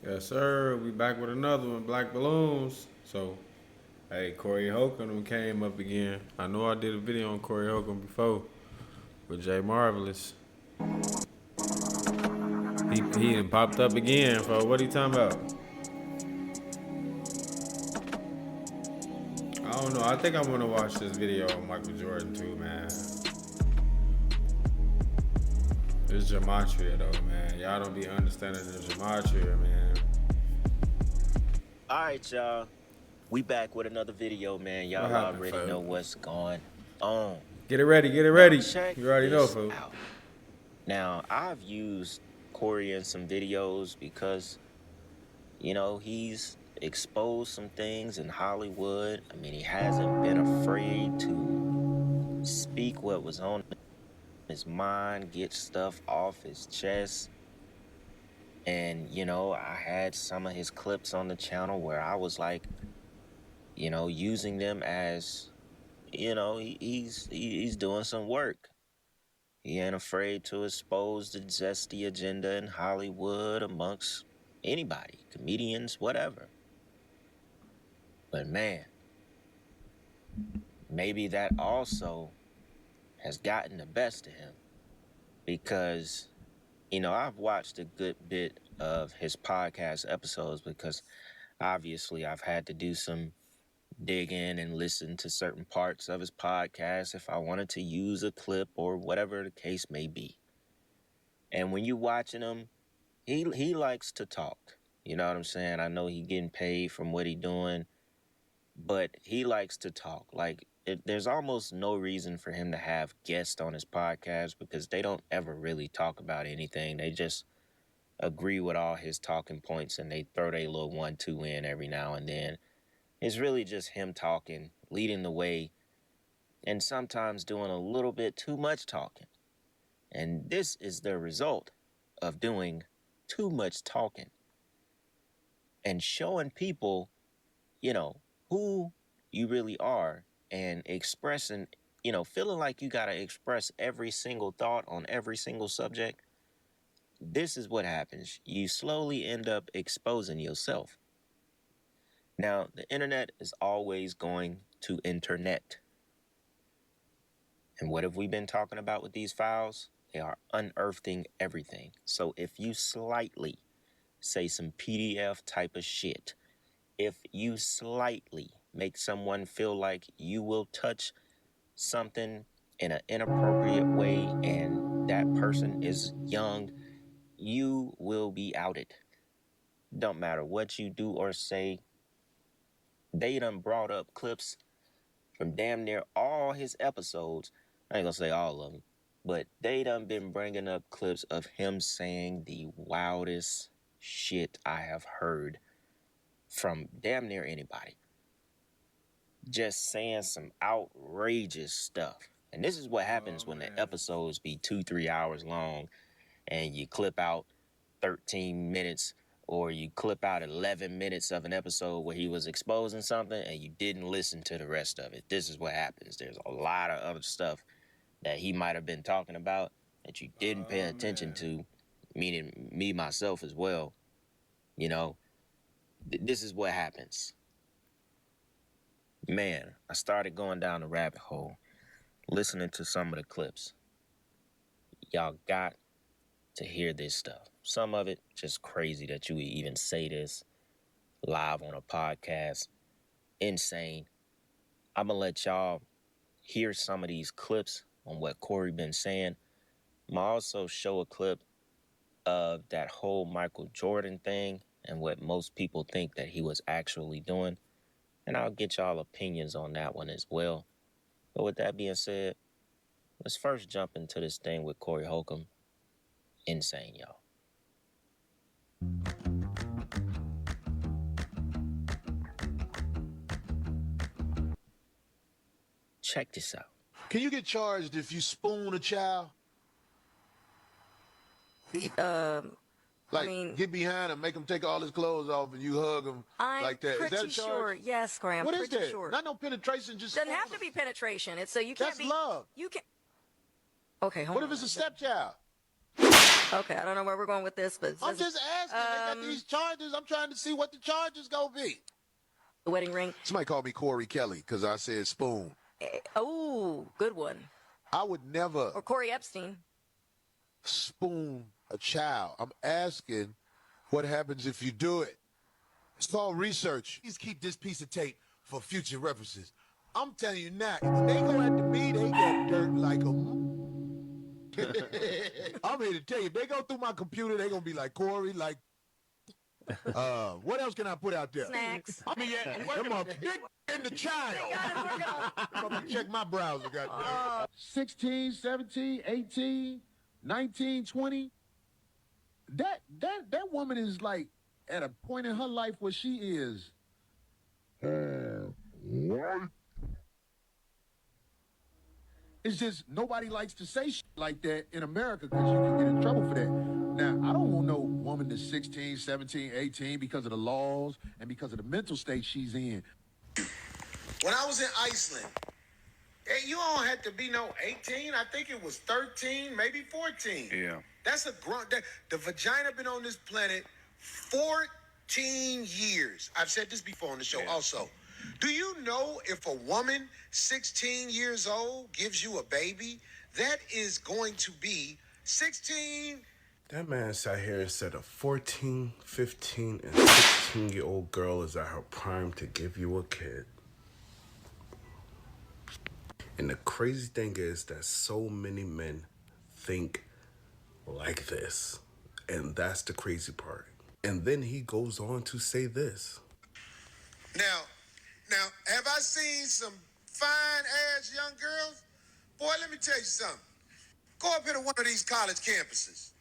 Yes, sir. We back with another one, Black Balloons. So, hey, Corey Holcomb came up again. I know I did a video on Corey Holcomb before with Jay Marvelous. He done popped up again, for what he talking about? I don't know. I think I want to watch this video on Michael Jordan too, man. It's gematria though, man. Y'all don't be understanding the gematria, man. All right, y'all. We back with another video, man. What Y'all happened, already know folks? what's going on. Get it ready, get it Now, ready. check You already know, this folks. out. Now, I've used Corey in some videos because, he's exposed some things in Hollywood. I mean, he hasn't been afraid to speak what was on his mind, get stuff off his chest. And, I had some of his clips on the channel where I was like, using them as he's doing some work. He ain't afraid to expose the zesty agenda in Hollywood amongst anybody, comedians, whatever. But man, maybe that also has gotten the best of him because, I've watched a good bit of his podcast episodes because obviously I've had to do some dig in and listen to certain parts of his podcast if I wanted to use a clip or whatever the case may be. And when you watching him, he likes to talk. You know what I'm saying? I know he getting paid from what he doing, but he likes to talk. Like there's almost no reason for him to have guests on his podcast because they don't ever really talk about anything. They just agree with all his talking points and they throw their little 1-2 in every now and then. It's really just him talking, leading the way, and sometimes doing a little bit too much talking. And this is the result of doing too much talking and showing people, you know, who you really are and expressing, feeling like you got to express every single thought on every single subject. This is what happens. You slowly end up exposing yourself. Now, the internet is always going to internet. And what have we been talking about with these files? They are unearthing everything. So if you slightly say some PDF type of shit, if you slightly make someone feel like you will touch something in an inappropriate way and that person is young, you will be outed. Don't matter what you do or say. They done brought up clips from damn near all his episodes. I ain't gonna say all of them, but they done been bringing up clips of him saying the wildest shit I have heard from damn near anybody. Just saying some outrageous stuff. And this is what happens when the episodes be 2-3 hours long and you clip out 13 minutes or you clip out 11 minutes of an episode where he was exposing something and you didn't listen to the rest of it. This is what happens. There's a lot of other stuff that he might have been talking about that you didn't pay attention to, meaning me, myself as well. This is what happens. Man, I started going down the rabbit hole, listening to some of the clips. Y'all got to hear this stuff. Some of it just crazy that you would even say this live on a podcast. Insane. I'm gonna let y'all hear some of these clips on what Corey been saying. I'm gonna also show a clip of that whole Michael Jordan thing and what most people think that he was actually doing. And I'll get y'all opinions on that one as well. But with that being said, let's first jump into this thing with Corey Holcomb. Insane, y'all. Check this out. Can you get charged if you spoon a child? I mean, Get behind him, make him take all his clothes off, and you hug him I'm like that. Is that a pretty charge? sure. Yes, Graham. What is pretty that? sure. Not no penetration, just Doesn't have spoon to be 'em. penetration. It's so you can't That's be. love. You can. Okay, hold What on. if it's a stepchild? Okay, I don't know where we're going with this, but I'm just asking. They got these charges. I'm trying to see what the charges gonna be. the wedding ring. Somebody called me Corey Kelly because I said spoon. Oh, good one. I would never Or Corey Epstein. spoon a child. I'm asking what happens if you do it. It's called research. Please keep this piece of tape for future references. I'm telling you now, when they go after me, they got dirt like a... I'm here to tell you, if they go through my computer, they gonna be like, Corey, like... what else can I put out there? Snacks. I mean, yeah, come on, dick in the child. I'm gonna check my browser, goddamn. 16, 17, 18, 19, 20. That woman is like at a point in her life where she is. What? It's just nobody likes to say shit like that in America because you can get in trouble for that. Now, I don't want no woman that's 16, 17, 18 because of the laws and because of the mental state she's in. When I was in Iceland, you don't have to be no 18. I think it was 13, maybe 14. Yeah. That's a grunt. The vagina been on this planet 14 years. I've said this before on the show also. Do you know if a woman 16 years old gives you a baby, that is going to be 16... That man sat here and said a 14, 15, and 16-year-old girl is at her prime to give you a kid. And the crazy thing is that so many men think like this. And that's the crazy part. And then he goes on to say this. Now, have I seen some fine-ass young girls? Boy, let me tell you something. Go up into one of these college campuses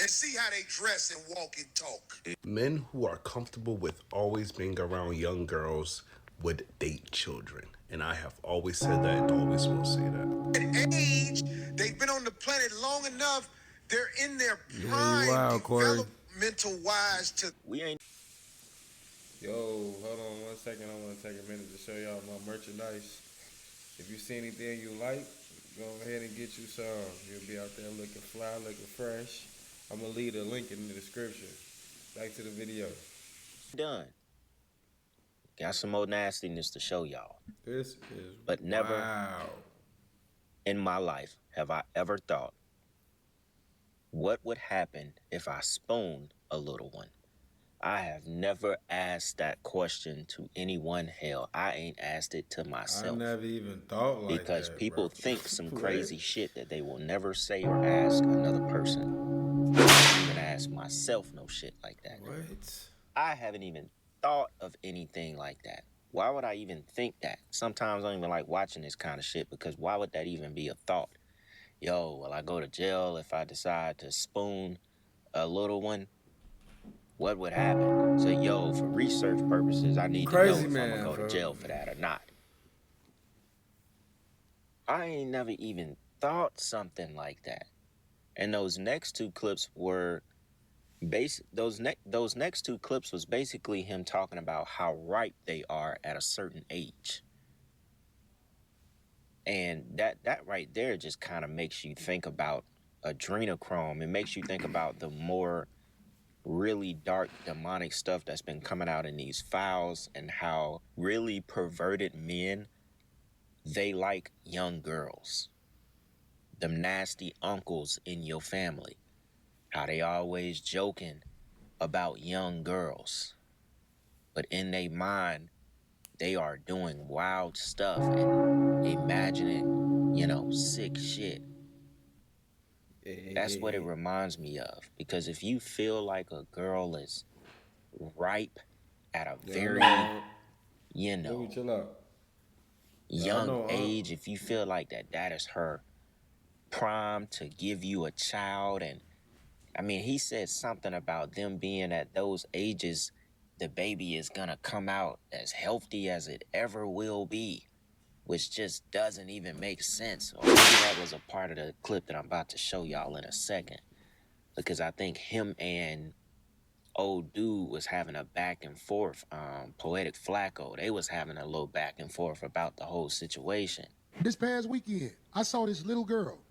and see how they dress and walk and talk. Men who are comfortable with always being around young girls would date children. And I have always said that and always will say that. At age, they've been on the planet long enough, they're in their prime developmental-wise to... We ain't. Yo, hold on 1 second. I want to take a minute to show y'all my merchandise. If you see anything you like, go ahead and get you some. You'll be out there looking fly, looking fresh. I'm going to leave a link in the description. Back to the video. Done. Got some more nastiness to show y'all. This is But never wow. in my life have I ever thought, what would happen if I spooned a little one? I have never asked that question to anyone. Hell, I ain't asked it to myself. I never even thought like that, because people bro. think some crazy shit that they will never say or ask another person. I don't even ask myself no shit like that. What? I haven't even thought of anything like that. Why would I even think that? Sometimes I don't even like watching this kind of shit because why would that even be a thought? Yo, will I go to jail if I decide to spoon a little one? What would happen? So, yo, for research purposes, I need to know if I'm gonna go to jail for that or not. I ain't never even thought something like that. And those next two clips were those next two clips was basically him talking about how ripe they are at a certain age. And that right there just kind of makes you think about adrenochrome. It makes you think about the more really dark demonic stuff that's been coming out in these files and how really perverted men, they like young girls. Them nasty uncles in your family. How they always joking about young girls. But in their mind, they are doing wild stuff and imagining, sick shit. That's what it reminds me of. Because if you feel like a girl is ripe at a very, young age, if you feel like that is her prime to give you a child. And I mean, he said something about them being at those ages, the baby is gonna come out as healthy as it ever will be, which just doesn't even make sense. Or maybe that was a part of the clip that I'm about to show y'all in a second. Because I think him and old dude was having a back and forth, Poetic Flacco. They was having a little back and forth about the whole situation. This past weekend, I saw this little girl.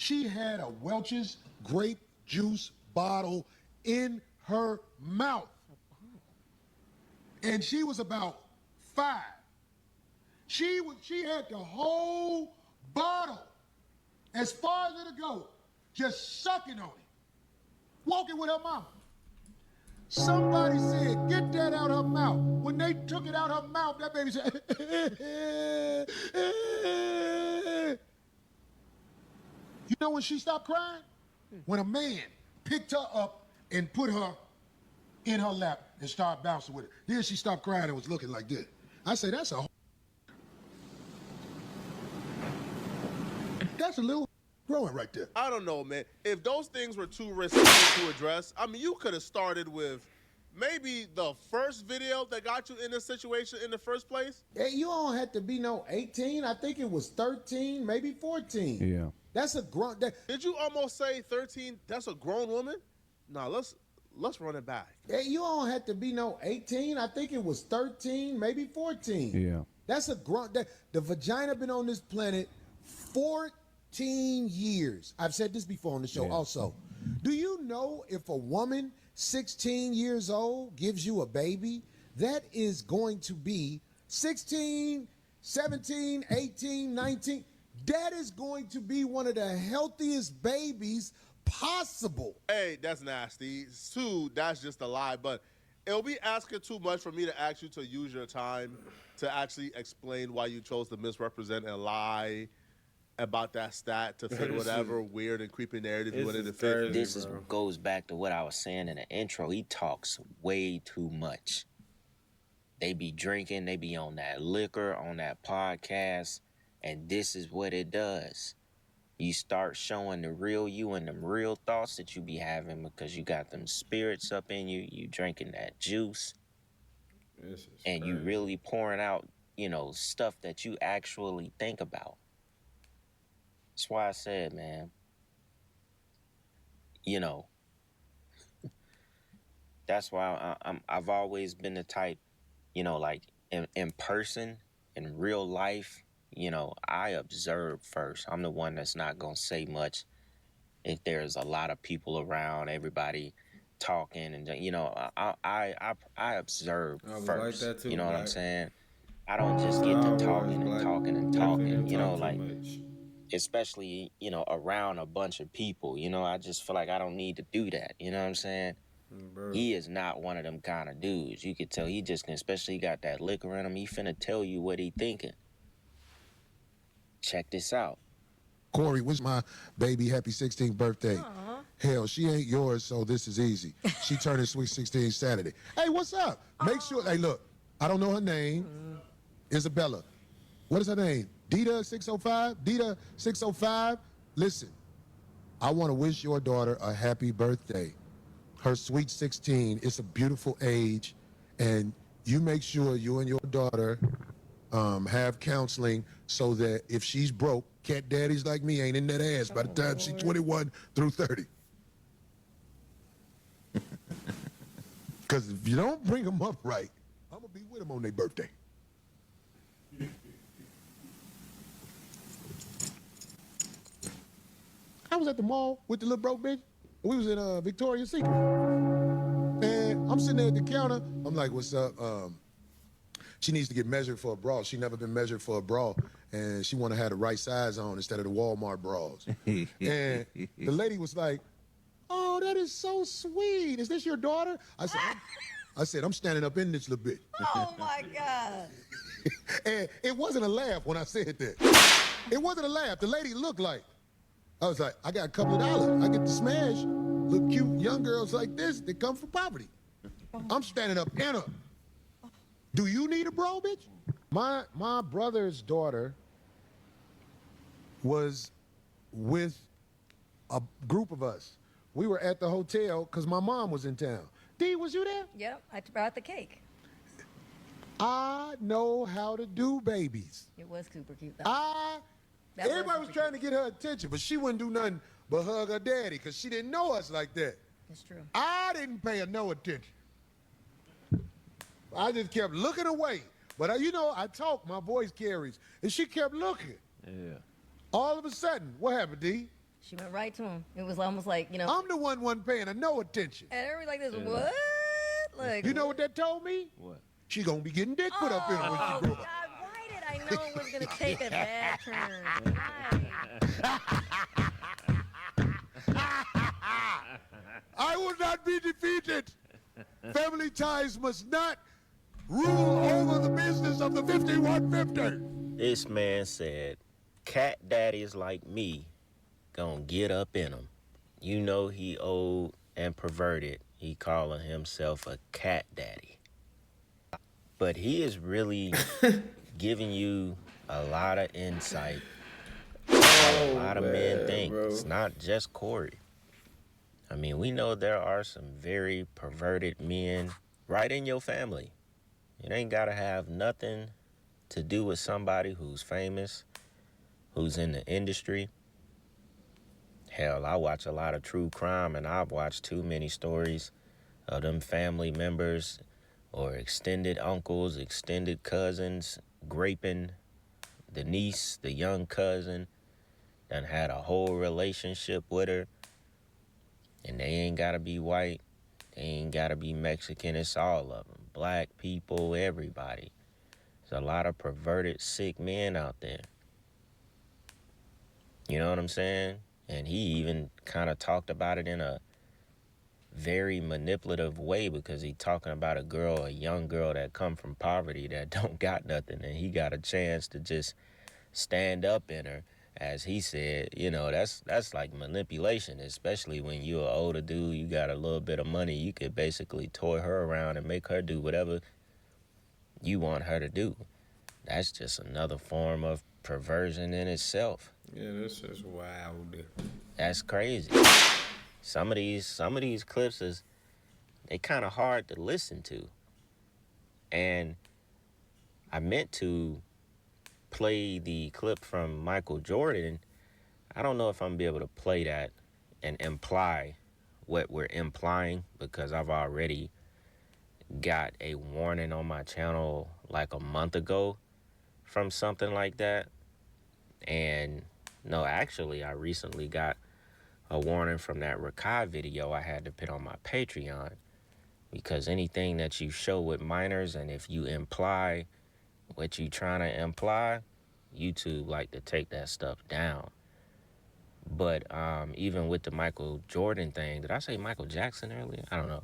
She had a Welch's grape juice bottle in her mouth. And she was about 5. She had the whole bottle, as far as it'll go, just sucking on it, walking with her mama. Somebody said, get that out her mouth. When they took it out her mouth, that baby said, You know when she stopped crying? When a man picked her up and put her in her lap and started bouncing with her. Then she stopped crying and was looking like this. I say, that's a little growing right there. I don't know, man. If those things were too risky to address, I mean, you could have started with maybe the first video that got you in this situation in the first place. Hey, you don't have to be no 18. I think it was 13, maybe 14. Yeah. That's a grown. Did you almost say 13? That's a grown woman? Nah, let's run it back. Hey, you don't have to be no 18. I think it was 13, maybe 14. Yeah. That's a grown. The vagina been on this planet 14 years. I've said this before on the show also. Do you know if a woman 16 years old gives you a baby, that is going to be 16, 17, 18, 19. That is going to be one of the healthiest babies possible. Hey, that's nasty. 2, that's just a lie. But it'll be asking too much for me to ask you to use your time to actually explain why you chose to misrepresent and lie about that stat to fit whatever weird and creepy narrative you wanted to fit. This goes back to what I was saying in the intro. He talks way too much. They be drinking, they be on that liquor, on that podcast, and this is what it does. You start showing the real you and them real thoughts that you be having because you got them spirits up in you, you drinking that juice, and you really pouring out, stuff that you actually think about. That's why I said, man, that's why I've always been the type, like in person, in real life, I observe first. I'm the one that's not going to say much if there's a lot of people around, everybody talking, and, I observe first. Like that too, you know what I'm saying? I don't just get to talking and talking and talking, especially, around a bunch of people, I just feel like I don't need to do that. You know what I'm saying? Bro. He is not one of them kind of dudes. You could tell he just, especially got that liquor in him, he finna tell you what he thinking. Check this out. Corey, wish my baby happy 16th birthday. Aw. Hell, she ain't yours, so this is easy. She turning sweet 16 Saturday. Hey, what's up? Make sure, hey, look, I don't know her name. Isabella. What is her name? Dita 605? Dita 605? Listen, I want to wish your daughter a happy birthday. Her sweet 16. It's a beautiful age, and you make sure you and your daughter have counseling so that if she's broke, cat daddies like me ain't in that ass by the time she's 21 through 30. Because if you don't bring them up right, I'm going to be with them on their birthday. I was at the mall with the little broke bitch. We was in Victoria's Secret. And I'm sitting there at the counter. I'm like, what's up? She needs to get measured for a bra. She never been measured for a bra. And she want to have the right size on instead of the Walmart bras. And the lady was like, oh, that is so sweet. Is this your daughter? I said, I'm standing up in this little bit. Oh my God. And it wasn't a laugh when I said that. It wasn't a laugh. The lady looked like, I was like, I got a couple of dollars. I get to smash little cute young girls like this that come from poverty. I'm standing up in her. Do you need a bra, bitch? My brother's daughter was with a group of us. We were at the hotel because my mom was in town. Dee, was you there? Yep, I brought the cake. I know how to do babies. It was super cute though. Everybody was trying to get her attention, but she wouldn't do nothing but hug her daddy because she didn't know us like that. It's true. I didn't pay her no attention. I just kept looking away. But, I talk, my voice carries. And she kept looking. Yeah. All of a sudden, what happened, D? She went right to him. It was almost like, I'm the one wasn't paying her no attention. and everybody like this. What? Like, You know what that told me? What? She gonna be getting dick put up in her when oh, she grow God, up. why did I know it was going to take a bad turn? Why? I will not be defeated. Family ties must not rule over the business of the 5150. This man said, cat daddies like me gonna get up in him. You know he old and perverted. He calling himself a cat daddy. But he is really giving you a lot of insight. A lot of men think. bro. It's not just Corey. I mean, we know there are some very perverted men right in your family. It ain't gotta have nothing to do with somebody who's famous, who's in the industry. Hell, I watch a lot of true crime, and I've watched too many stories of them family members or extended uncles, extended cousins graping the niece, the young cousin, done had a whole relationship with her. And they ain't gotta be white, they ain't gotta be Mexican, it's all of them. Black people, everybody. There's a lot of perverted, sick men out there. You know what I'm saying? And he even kind of talked about it in a very manipulative way, because he talking about a young girl that come from poverty that don't got nothing, and he got a chance to just stand up in her. As he said, that's like manipulation, especially when you're an older dude, you got a little bit of money, you could basically toy her around and make her do whatever you want her to do. That's just another form of perversion in itself. Yeah, this is wild. That's crazy. Some of these clips they kind of hard to listen to. And I meant to play the clip from Michael Jordan. I don't know if I'm gonna be able to play that and imply what we're implying, because I've already got a warning on my channel like a month ago from something like that. And no, actually, I recently got a warning from that Rakai video I had to put on my Patreon, because anything that you show with minors, and if you imply what you trying to imply, YouTube like to take that stuff down. But even with the Michael Jordan thing, did I say Michael Jackson earlier? I don't know.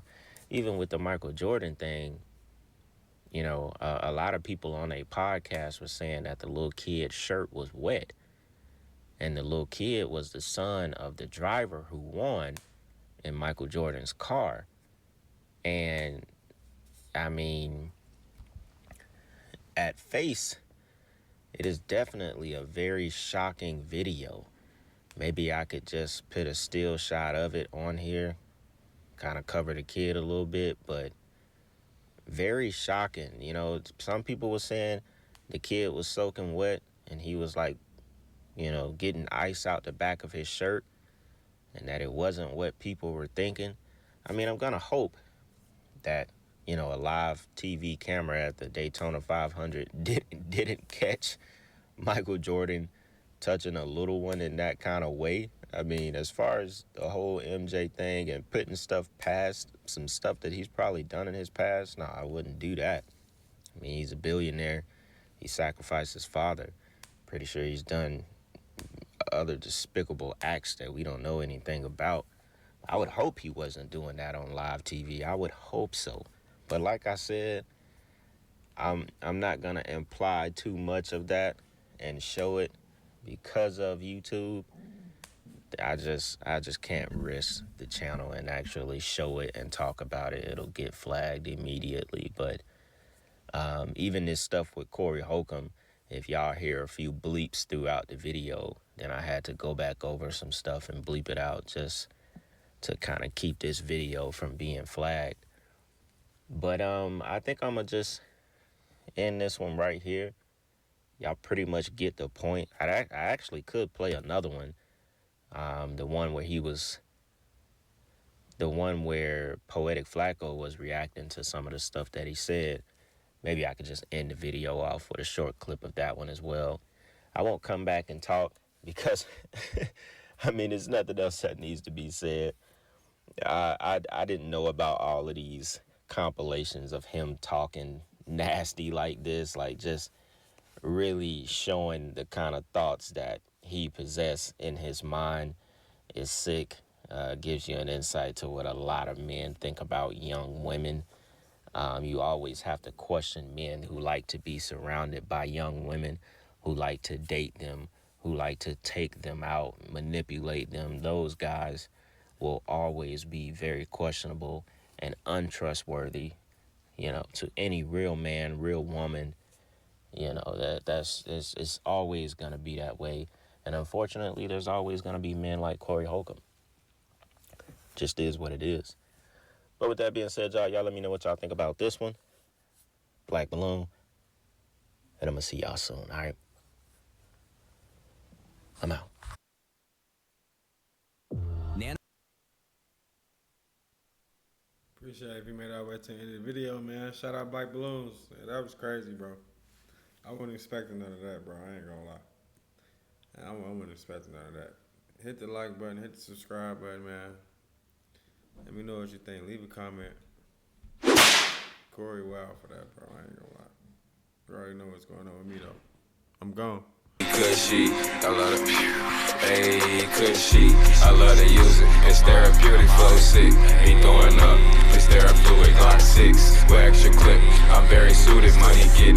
Even with the Michael Jordan thing, a lot of people on a podcast were saying that the little kid's shirt was wet. And the little kid was the son of the driver who won in Michael Jordan's car. And, I mean, at face, it is definitely a very shocking video. Maybe I could just put a still shot of it on here, kind of cover the kid a little bit, but very shocking. Some people were saying the kid was soaking wet and he was like, getting ice out the back of his shirt, and that it wasn't what people were thinking. I mean, I'm gonna hope that, a live TV camera at the Daytona 500 didn't catch Michael Jordan touching a little one in that kind of way. I mean, as far as the whole MJ thing and putting stuff past, some stuff that he's probably done in his past, no, I wouldn't do that. I mean, he's a billionaire. He sacrificed his father. Pretty sure he's done other despicable acts that we don't know anything about. I would hope he wasn't doing that on live TV. I would hope so. But like I said, I'm not gonna imply too much of that and show it because of YouTube. I just can't risk the channel and actually show it and talk about it. It'll get flagged immediately. But even this stuff with Corey Holcomb, if y'all hear a few bleeps throughout the video, then I had to go back over some stuff and bleep it out just to kind of keep this video from being flagged. But I think I'm going to just end this one right here. Y'all pretty much get the point. I actually could play another one. The one where Poetic Flacco was reacting to some of the stuff that he said. Maybe I could just end the video off with a short clip of that one as well. I won't come back and talk because I mean, there's nothing else that needs to be said. I didn't know about all of these compilations of him talking nasty like this, like just really showing the kind of thoughts that he possessed in his mind is sick. Gives you an insight to what a lot of men think about young women. You always have to question men who like to be surrounded by young women, who like to date them, who like to take them out, manipulate them. Those guys will always be very questionable and untrustworthy, to any real man, real woman. It's always going to be that way. And unfortunately, there's always going to be men like Corey Holcomb. Just is what it is. But with that being said, y'all let me know what y'all think about this one. Black Balloon. And I'm going to see y'all soon, all right? I'm out. Appreciate it if you made our way to the end of the video, man. Shout out Black Balloons. Yeah, that was crazy, bro. I wasn't expecting none of that, bro. I ain't gonna lie. I wasn't expecting none of that. Hit the like button, hit the subscribe button, man. Let me know what you think. Leave a comment. Corey, wow for that, bro. I ain't gonna lie. You already know what's going on with me, though. I'm gone. Cushy, I love the hey, cushy, I love to use it. It's therapeutic, flow sick, be throwing up. It's therapeutic, Glock 6 with extra clip. I'm very suited, money getting.